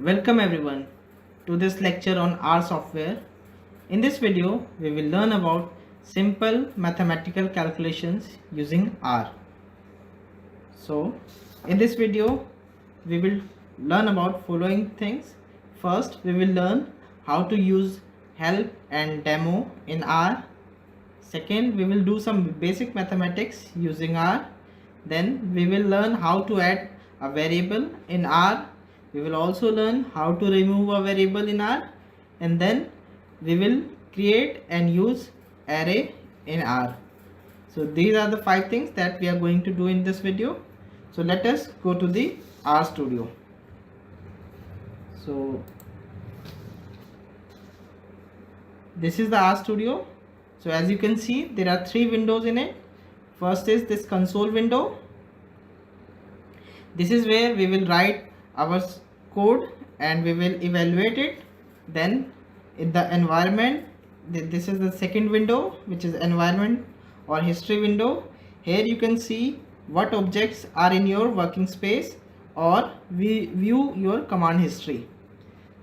Welcome everyone to this lecture on R software. In this video, we will learn about simple mathematical calculations using R. So, in this video, we will learn about following things. First, we will learn how to use help and demo in R. Second, we will do some basic mathematics using R. Then we will learn how to add a variable in R. We will also learn how to remove a variable in R, and then we will create and use array in R. So these are the 5 things that we are going to do in this video. So let us go to the R Studio. So this is the R Studio. So as you can see, there are 3 windows in it. First is this console window. This is where we will write our code and we will evaluate it. Then in the environment, this is the second window, which is environment or history window. Here you can see what objects are in your working space, or we view your command history.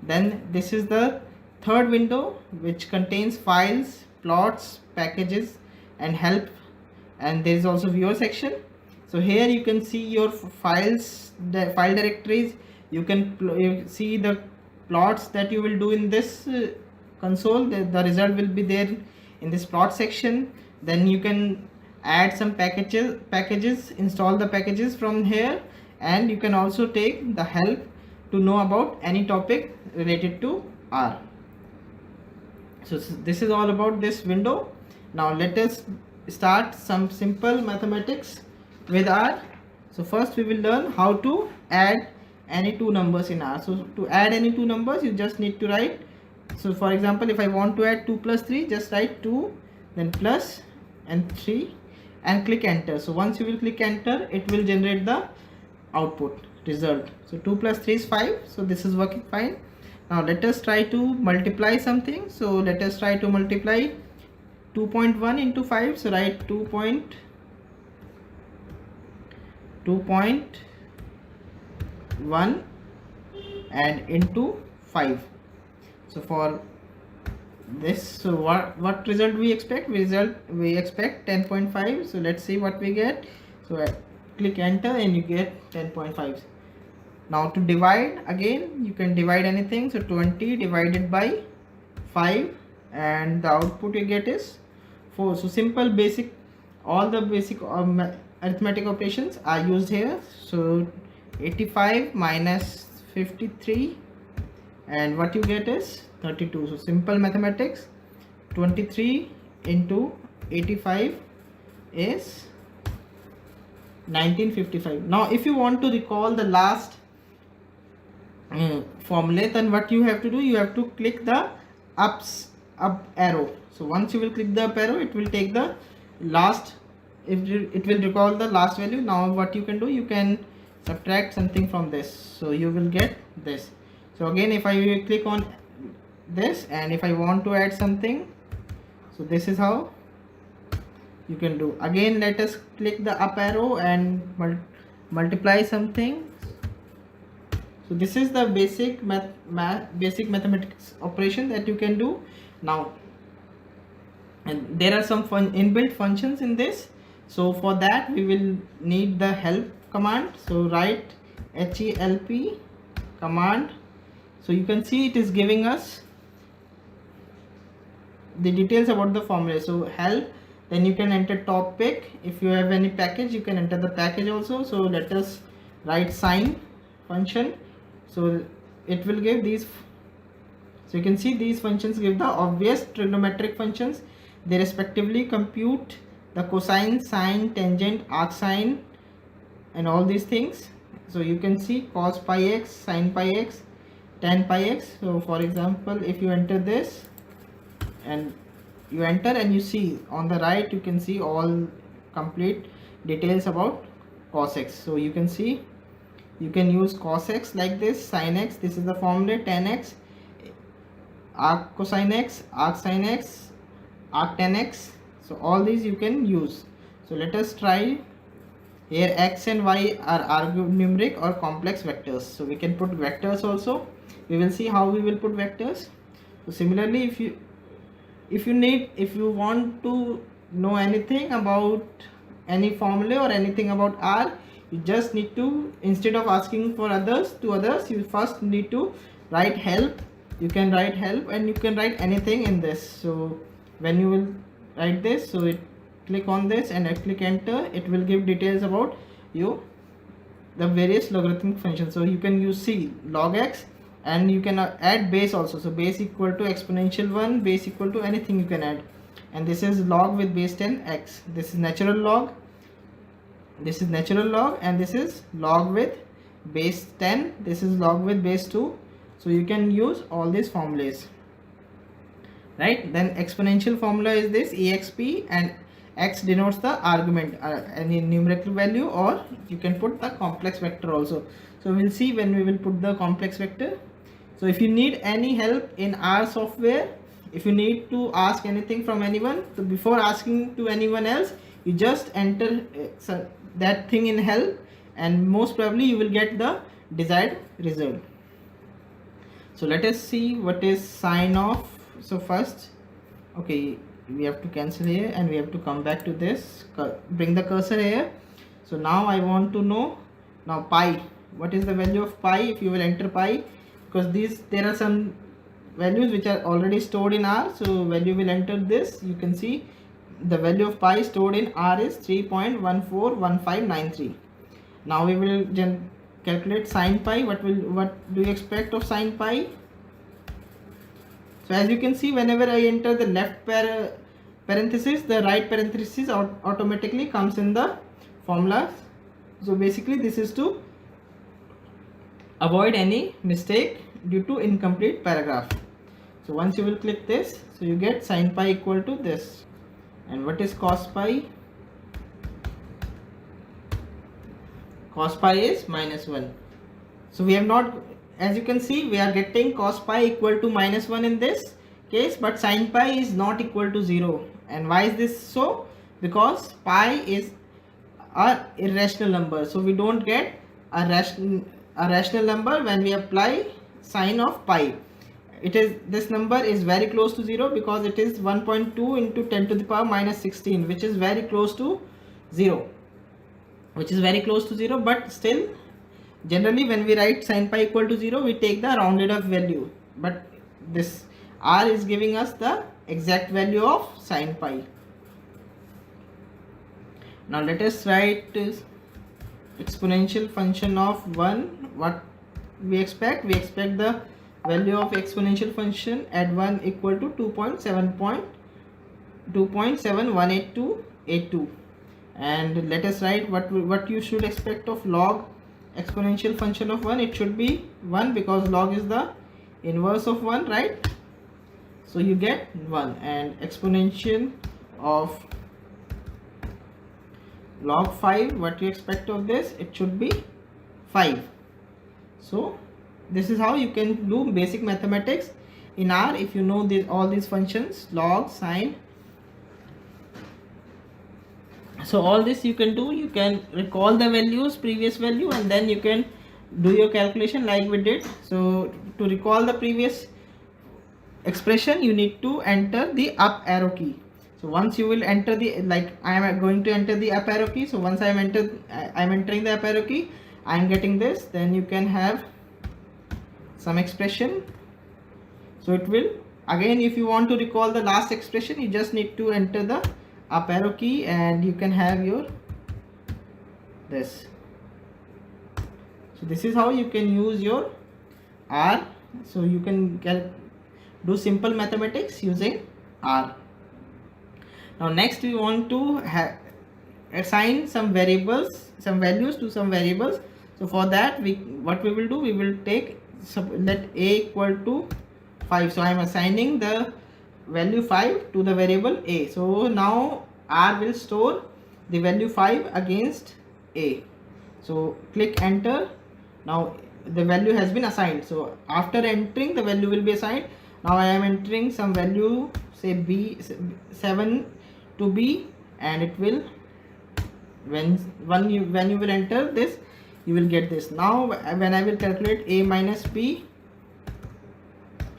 Then this is the third window, which contains files, plots, packages and help, and there is also viewer section. So here you can see your files, the file directories. You can see the plots that you will do in this console. The result will be there in this plot section. Then you can add some packages, install the packages from here, and you can also take the help to know about any topic related to R. So this is all about this window. Now let us start some simple mathematics with R. So first we will learn how to add any 2 numbers in R. So to add any 2 numbers, you just need to write. So for example, if I want to add 2 plus 3, just write 2, then plus and 3 and click enter. So once you will click enter, it will generate the output result. So 2 plus 3 is 5. So this is working fine. Now let us try to multiply something. So let us try to multiply 2.1 into 5. So write 2.1 and into 5. So for this, so what result we expect? We expect 10.5. So let's see what we get. So click enter and you get 10.5. Now to divide, again you can divide anything. So 20 divided by 5 and the output you get is 4. So simple basic, all the basic arithmetic operations are used here. So 85 minus 53 and what you get is 32. So simple mathematics. 23 into 85 is 1955. Now if you want to recall the last formula, then what you have to do, you have to click the up arrow. So once you will click the up arrow, it will take the last, it will recall the last value. Now what you can do, you can subtract something from this, so you will get this. So again, if I click on this and if I want to add something, so this is how you can do. Again, let us click the up arrow and multiply something. So this is the basic basic mathematics operation that you can do. Now, and there are some inbuilt functions in this. So for that we will need the help command. So write help command. So you can see it is giving us the details about the formula. So help, then you can enter topic. If you have any package, you can enter the package also. So let us write sine function. So it will give these. So you can see these functions give the obvious trigonometric functions. They respectively compute the cosine, sine, tangent, arcsine and all these things. So you can see cos pi x, sin pi x, tan pi x. So for example, if you enter this and you enter and you see on the right, you can see all complete details about cos x. So you can see you can use cos x like this, sin x, this is the formula, tan x, arc cosine x, arc sin x, arc tan x. So all these you can use. So let us try. Here x and y are numeric or complex vectors, so we can put vectors also. we will see how we will put vectors. So similarly, if you want to know anything about any formula or anything about R, you just need to, instead of asking for others, you first need to write help. You can write help and you can write anything in this. So when you will write this, so click on this and I click enter, it will give details about the various logarithmic functions. So you can use C log x, and you can add base also. So base equal to exponential 1, base equal to anything you can add. And this is log with base 10 x. This is natural log. This is natural log, and this is log with base 10. This is log with base 2. So you can use all these formulas, right? Then exponential formula is this exp, and x denotes the argument, any numerical value, or you can put the complex vector also. So we'll see when we will put the complex vector. So if you need any help in R software, if you need to ask anything from anyone, so before asking to anyone else, you just enter that thing in help, and most probably you will get the desired result. So let us see what is sine of. So first, okay, we have to cancel here and we have to come back to this, bring the cursor here. So now I want to know now pi. What is the value of pi? If you will enter pi, because there are some values which are already stored in R, so when you will enter this, you can see the value of pi stored in R is 3.141593. Now we will calculate sine pi. What do you expect of sine pi? So as you can see, whenever I enter the left parenthesis, the right parenthesis automatically comes in the formula. So basically this is to avoid any mistake due to incomplete paragraph. So once you will click this, so you get sine pi equal to this. And what is cos pi? Cos pi is -1. So we have not, as you can see, we are getting cos pi equal to -1 in this case, but sin pi is not equal to 0. And why is this so? Because pi is an irrational number, so we don't get a rational number when we apply sine of pi. This number is very close to 0 because it is 1.2 into 10 to the power minus 16, which is very close to 0. But still, generally when we write sin pi equal to 0, we take the rounded up value, but this R is giving us the exact value of sin pi. Now let us write exponential function of 1. What we expect? We expect the value of exponential function at 1 equal to 2.718282. And let us write what you should expect of log exponential function of 1. It should be 1 because log is the inverse of 1, right? So you get 1. And exponential of log 5, what you expect of this? It should be 5. So this is how you can do basic mathematics in R if you know all these functions, log, sine. So all this you can do. You can recall the values, previous value, and then you can do your calculation like we did. So to recall the previous expression, you need to enter the up arrow key. So once you will enter the, like I am going to enter the up arrow key. So once I am entering the up arrow key, I am getting this. Then you can have some expression. So it will, again, if you want to recall the last expression, you just need to enter the up arrow key and you can have your this. So this is how you can use your R. So you can do simple mathematics using R. Now next we want to assign some variables, some values to some variables. So for that, what we will do, we will take, let a equal to 5. So I am assigning the value 5 to the variable a. So now R will store the value 5 against a. So click enter. Now the value has been assigned. So after entering, the value will be assigned. Now I am entering some value, say b 7 to b, and it will, when you will enter this, you will get this. Now when I will calculate a minus b,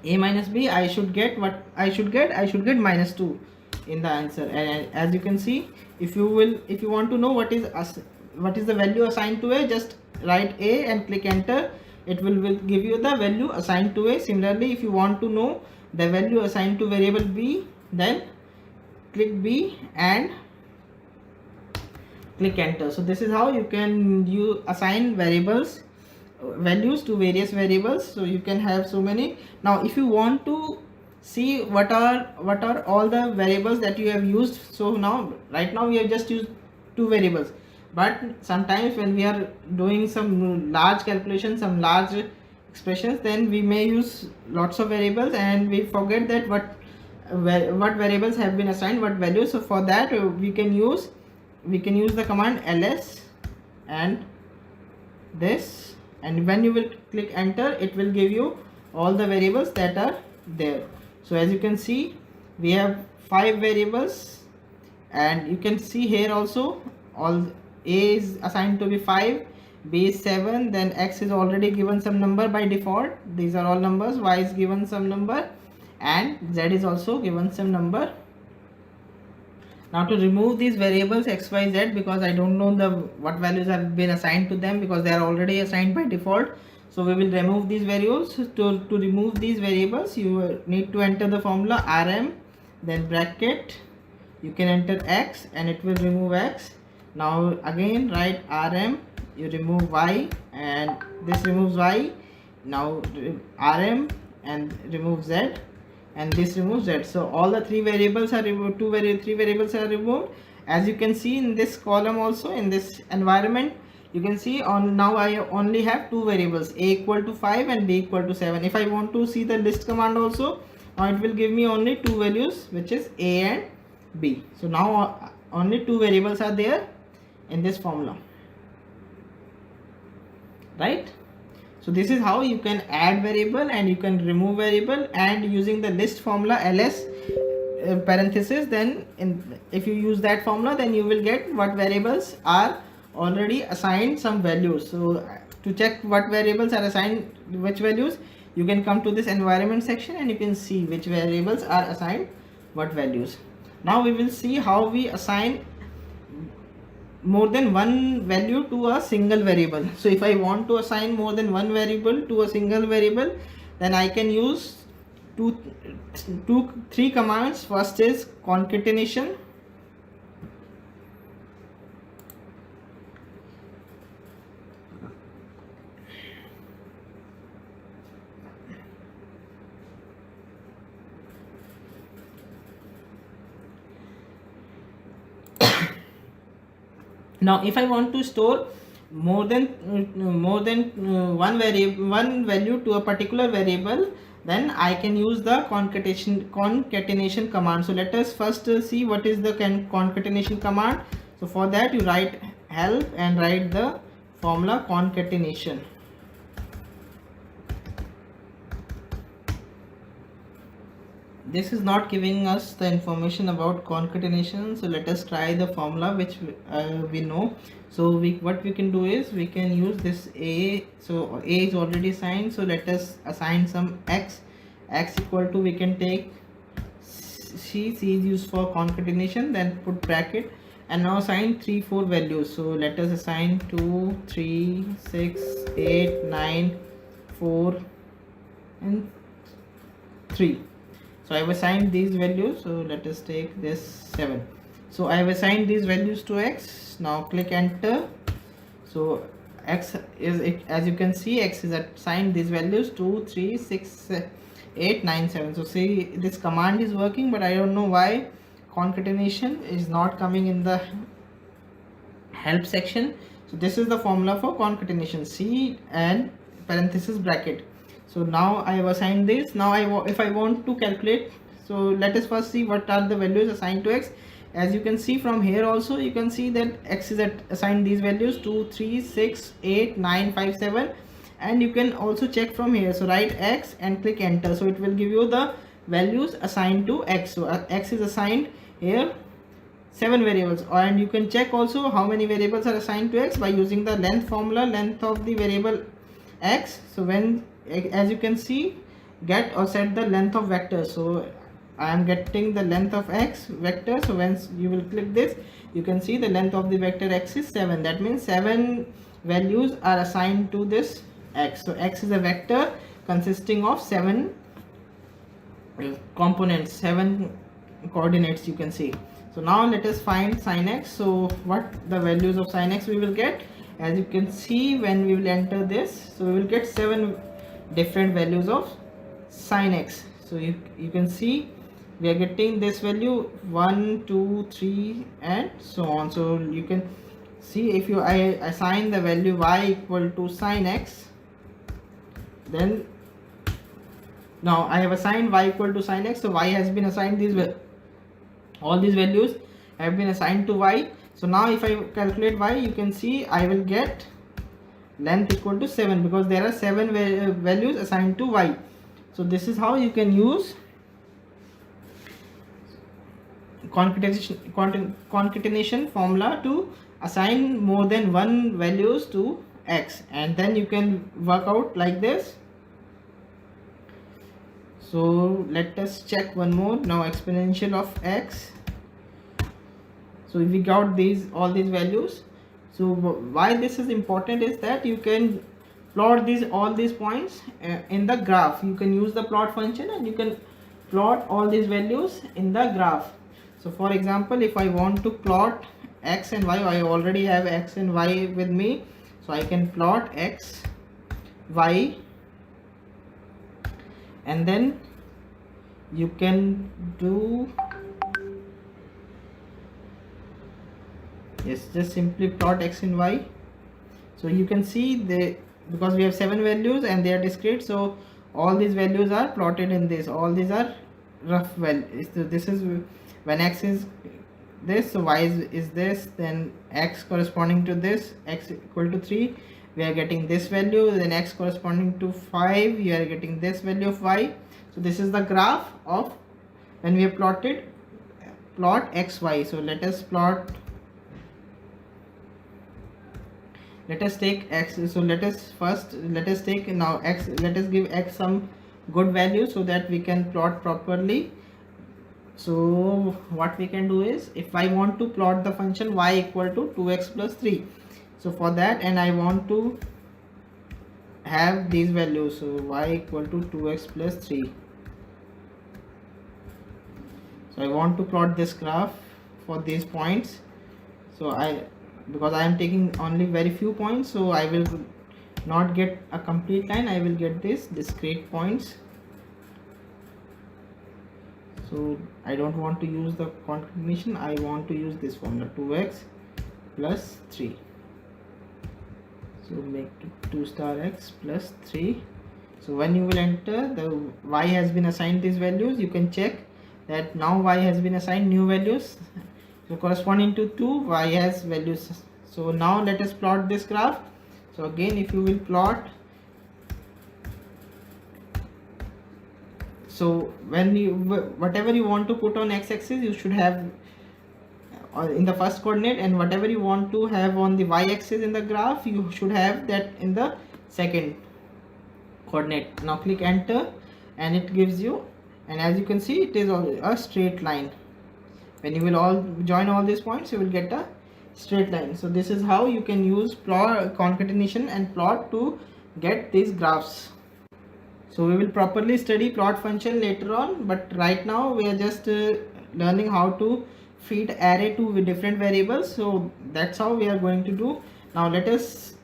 a minus b, I should get what I should get. I should get minus 2 in the answer. And as you can see, if you want to know what is the value assigned to a, just write a and click enter. It will give you the value assigned to a. Similarly, if you want to know the value assigned to variable b, then click b and click enter. So this is how you can assign values to various variables. So you can have so many. Now if you want to see what are all the variables that you have used, so right now we have just used 2 variables, but sometimes when we are doing some large calculations, some large expressions, then we may use lots of variables and we forget that what variables have been assigned what values. So for that we can use the command ls and this, and when you will click enter, it will give you all the variables that are there. So as you can see, we have 5 variables, and you can see here also all a is assigned to be 5, b is 7, then x is already given some number by default, these are all numbers, y is given some number, and z is also given some number. Now to remove these variables x, y, z, because I don't know what values have been assigned to them, because they are already assigned by default, so we will remove these variables. To remove these variables, you need to enter the formula rm, then bracket, you can enter x and it will remove x. Now again write rm, you remove y, and this removes y. Now rm and remove z, and this removes z. So all the 3 variables are removed, 3 variables are removed. As you can see in this column also, in this environment, you can see now I only have 2 variables, a equal to 5 and b equal to 7. If I want to see the list command also, now it will give me only 2 values, which is a and b. So now only 2 variables are there in this formula, right? So this is how you can add variable and you can remove variable, and using the list formula ls parenthesis, then if you use that formula, then you will get what variables are already assigned some values. So to check what variables are assigned which values, you can come to this environment section and you can see which variables are assigned what values. Now we will see how we assign more than one value to a single variable. So if I want to assign more than one variable to a single variable, then I can use 3 commands. First is concatenation, now if I want to store more than one value to a particular variable, then I can use the concatenation command. So let us first see what is the concatenation command. So for that you write help and write the formula concatenation. This is not giving us the information about concatenation, so let us try the formula which we know. So what we can do is we can use this a. So a is already assigned, so let us assign some x equal to, we can take c is used for concatenation, then put bracket, and now assign 3 4 values. So let us assign 2 3 6 8 9 4 and 3. So I have assigned these values, so let us take this 7. So I have assigned these values to x. Now click enter. So x is, as you can see, x is assigned these values 2 3 6 8 9 7. So see, this command is working, but I don't know why concatenation is not coming in the help section. So this is the formula for concatenation, c and parenthesis bracket. So now I have assigned this. Now if I want to calculate, so let us first see what are the values assigned to x. As you can see from here also, you can see that x is assigned these values 2 3 6 8 9 5 7, and you can also check from here. So write x and click enter, so it will give you the values assigned to x. So x is assigned here 7 variables, and you can check also how many variables are assigned to x by using the length formula, length of the variable x. So when, as you can see, get or set the length of vector. So I am getting the length of x vector. So once you will click this, you can see the length of the vector x is 7. That means 7 values are assigned to this x. So x is a vector consisting of 7 components, 7 coordinates, you can see. So now let us find sin x. So what the values of sin x we will get, as you can see when we will enter this, so we will get 7 different values of sin x. So you can see we are getting this value 1, 2, 3 and so on. So you can see if I assign the value y equal to sin x, then now I have assigned y equal to sin x. So y has been assigned, all these values have been assigned to y. So now if I calculate y, you can see I will get length equal to 7 because there are 7 values assigned to y. So this is how you can use concatenation formula to assign more than one values to x, and then you can work out like this. So let us check one more. Now exponential of x. So we got all these values. So why this is important is that you can plot all these points in the graph. You can use the plot function and you can plot all these values in the graph. So for example, if I want to plot x and y, I already have x and y with me, so I can plot x, y, and then you can do, yes, just simply plot x and y. So you can see because we have 7 values and they are discrete, so all these values are plotted in this. All these are rough values. So this is when x is this, so y is this, then x corresponding to this, x equal to 3, we are getting this value, then x corresponding to 5, you are getting this value of y. So this is the graph of when we have plot x, y. So let us take x. So let us take now x, let us give x some good value so that we can plot properly. So what we can do is, if I want to plot the function y equal to 2x plus 3, so for that, and I want to have these values, so y equal to 2x plus 3. So I want to plot this graph for these points. So because I am taking only very few points, so I will not get a complete line, I will get this discrete points. So I don't want to use the concatenation, I want to use this formula 2x plus 3. So make it 2 star x plus 3. So when you will enter, the y has been assigned these values, you can check that now y has been assigned new values, so corresponding to 2, y has values. So now let us plot this graph. So again, if you will plot, so when whatever you want to put on x-axis, you should have in the first coordinate, and whatever you want to have on the y-axis in the graph, you should have that in the second coordinate. Now click enter and it gives you, and as you can see, it is a straight line. When you will join all these points, you will get a straight line. So this is how you can use concatenation and plot to get these graphs. So we will properly study plot function later on, but right now we are just learning how to feed array to different variables. So that's how we are going to do. Now let us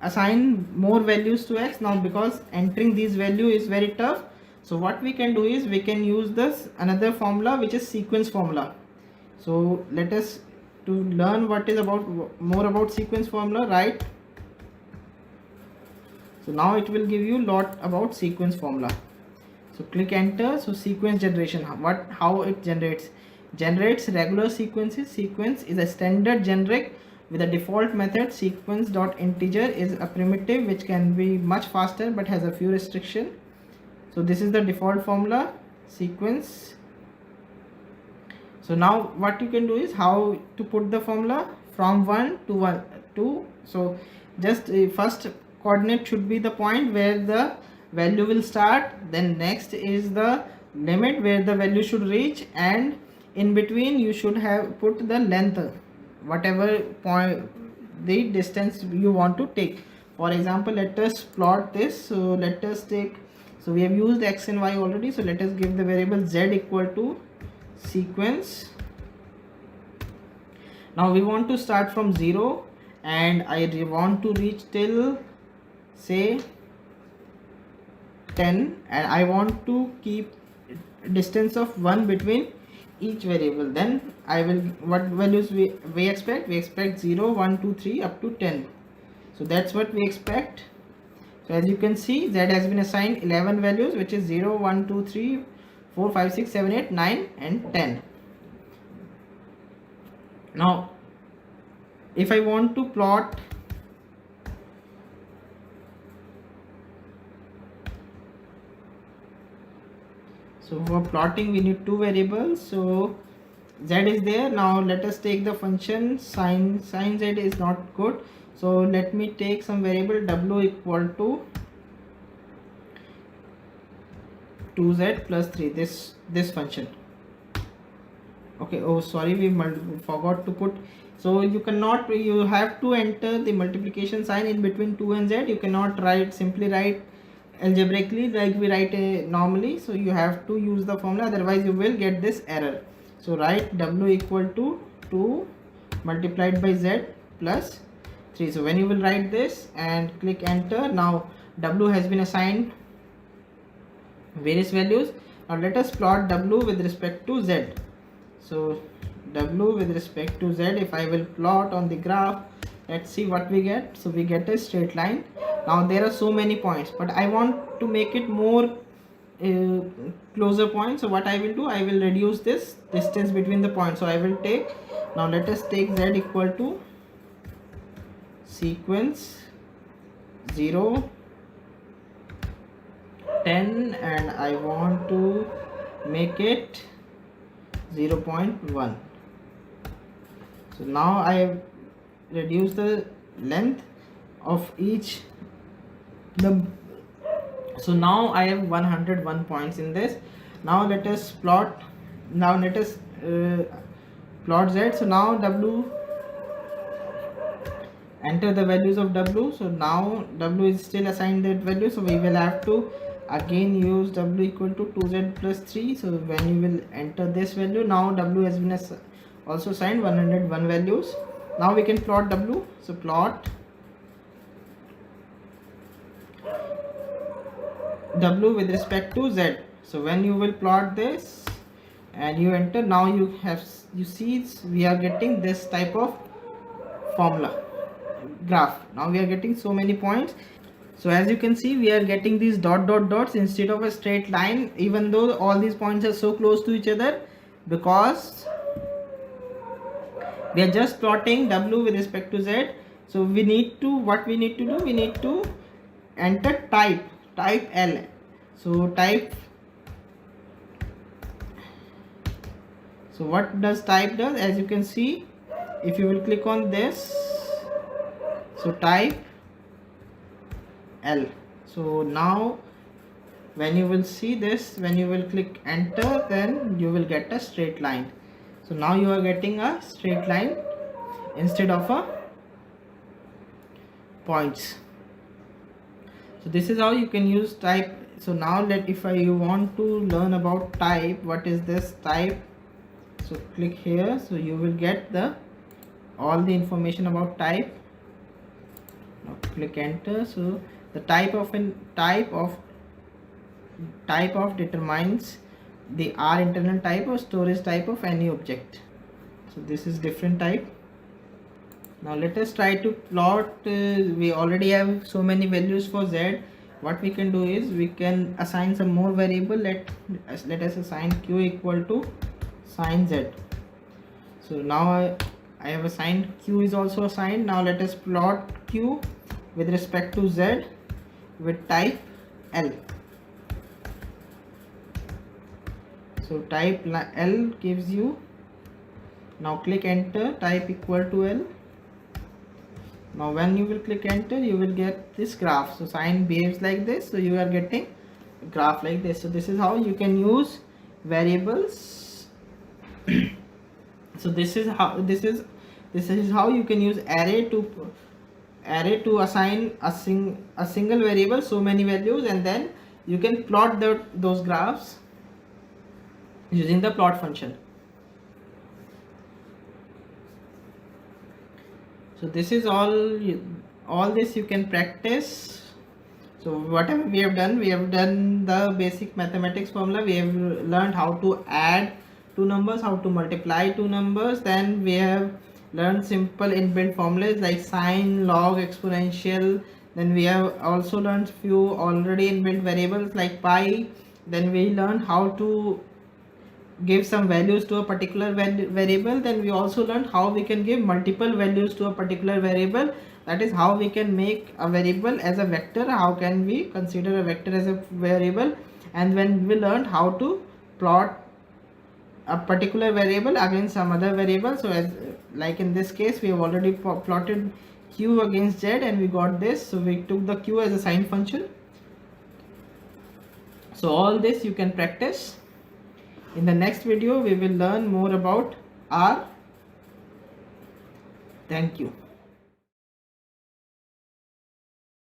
assign more values to x. Now because entering these value is very tough, so what we can do is we can use this another formula, which is sequence formula. So let us to learn what is more about sequence formula, right? So now it will give you lot about sequence formula. So click enter. So sequence generation, how it generates regular sequences. Sequence is a standard generic with a default method. Sequence.integer is a primitive which can be much faster but has a few restrictions. So this is the default formula, sequence. So now what you can do is how to put the formula from 1 to 2. So just first coordinate should be the point where the value will start, then next is the limit where the value should reach, and in between you should have put the length, whatever point the distance you want to take. For example, let us plot this. So let us take, so we have used x and y already, so let us give the variable z equal to sequence. Now we want to start from 0 and I want to reach till say 10, and I want to keep distance of 1 between each variable. Then I will, what values we expect? We expect 0, 1, 2, 3 up to 10. So that's what we expect. So as you can see, z has been assigned 11 values, which is 0, 1, 2, 3, 4, 5, 6, 7, 8, 9 and 10. Now if I want to plot so for plotting we need two variables. So z is there. Now let us take the function sin z is not good, so let me take some variable w equal to 2z plus 3, this function. Okay, oh sorry, we forgot to put, so you cannot, you have to enter the multiplication sign in between 2 and z. You cannot simply write algebraically like we write normally, so you have to use the formula, otherwise you will get this error. So write w equal to 2 multiplied by z plus 3. So when you will write this and click enter, now w has been assigned various values. Now let us plot w with respect to z. So w with respect to z, if I will plot on the graph, let's see what we get. So we get a straight line. Now there are so many points, but I want to make it more closer point. So what I will do, I will reduce this distance between the points. So I will take, now let us take z equal to sequence 0, 10, and I want to make it 0.1. So now I have reduced the length of each so now I have 101 points in this. Now let us plot, now let us plot z. So now w, enter the values of w. So now w is still assigned that value, so we will have to again use w equal to 2z plus 3. So when you will enter this value, now w has been also assigned 101 values. Now we can plot w. So plot w with respect to z. So when you will plot this and you enter, now you see we are getting this type of formula graph. Now we are getting so many points. So as you can see, we are getting these dots instead of a straight line, even though all these points are so close to each other, because we are just plotting w with respect to z. So we need to, what we need to do, we need to enter type L. So type, so what does type does, as you can see, if you will click on this, so type L. So now when you will see this, when you will click enter, then you will get a straight line. So now you are getting a straight line instead of a points. So this is how you can use type. So now if you want to learn about type, what is this type? So click here, so you will get all the information about type. Now click enter. So the type of determines the R internal type or storage type of any object. So this is different type. Now let us try to plot. We already have so many values for z. What we can do is we can assign some more variable. Let us assign q equal to sin z. So now I have assigned q is also assigned. Now let us plot q with respect to z with type L. So type L gives you, now click enter, type equal to L. Now when you will click enter, you will get this graph. So sine behaves like this, so you are getting a graph like this. So this is how you can use variables. So this is how you can use array to assign a single variable so many values, and then you can plot those graphs using the plot function. So this is all this you can practice. So whatever we have done the basic mathematics formula. We have learned how to add two numbers, how to multiply two numbers. Then we have learned simple inbuilt formulas like sine, log, exponential. Then we have also learned few already inbuilt variables like pi. Then we learned how to give some values to a particular variable. Then we also learned how we can give multiple values to a particular variable. That is how we can make a variable as a vector. How can we consider a vector as a variable? And when we learned how to plot a particular variable against some other variable. So as like in this case, we have already plotted q against z and we got this. So we took the q as a sine function. So all this you can practice. In the next video, we will learn more about R. Thank you.